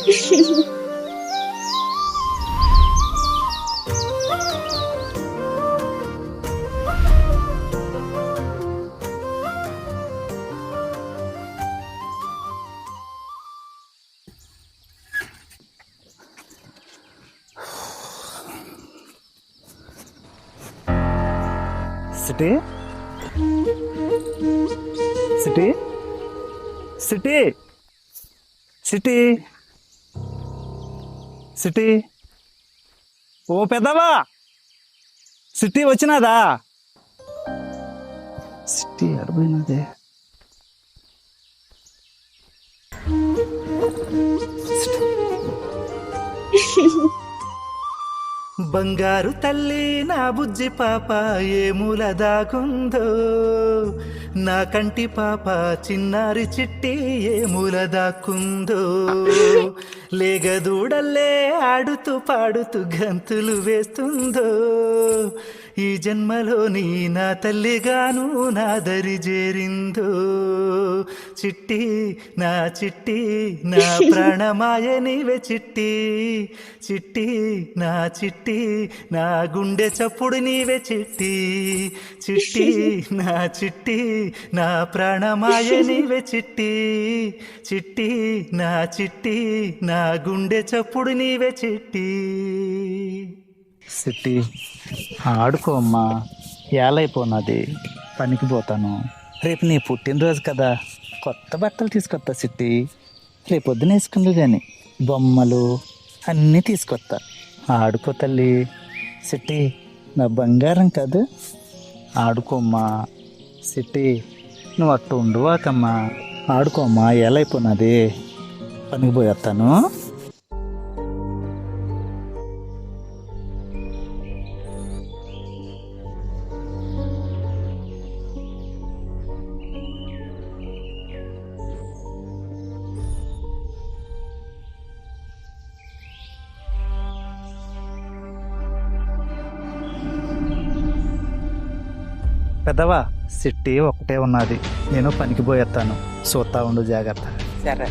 City సిటీ సిటీ సిటీ సిటీ ఓ పెద్దవా సిటీ వచ్చినాదా? సిటీ అడిపోయినదే. బంగారు తల్లి నా బుజ్జి పాప ఏ మూల దాగుందో, నా కంటి పాప చిన్నారి చిట్టి ఏ మూల దాక్కుందో. లేగదూడల్లే ఆడుతూ పాడుతూ గంతులు వేస్తుందో, ఈ జన్మలోని నా తల్లిగాను నా దరి చేరిందో. చిట్టి నా చిట్టి నా ప్రాణమాయ నీవే చిట్టి, చిట్టి నా చిట్టి నా గుండె చప్పుడు నీవే చిట్టి, చిట్టి నా చిట్టి నా ప్రాణమాయ నీవే చిట్టి, చిట్టి నా చిట్టి నా గుండె చప్పుడు నీవే చిట్టి. సిట్టి ఆడుకో అమ్మా, ఏలైపోయినది, పనికి పోతాను. రేపు నీ పుట్టినరోజు కదా, కొత్త బట్టలు తీసుకొస్తా సిట్టి. రేపొద్దున వేసుకుంది కానీ బొమ్మలు అన్నీ తీసుకొస్తా. ఆడుకో తల్లి. సిట్టి నా బంగారం కాదు, ఆడుకోమ్మా. సిట్టి నువ్వు అట్టు ఉండవాకమ్మా, ఆడుకోమ్మా. ఏలైపోయినది, పనికి పోయేస్తాను. పెద్దవా సిట్టి ఒకటే ఉన్నది, నేను పనికి పోయేస్తాను. చూస్తా ఉండు, జాగ్రత్త. సరే.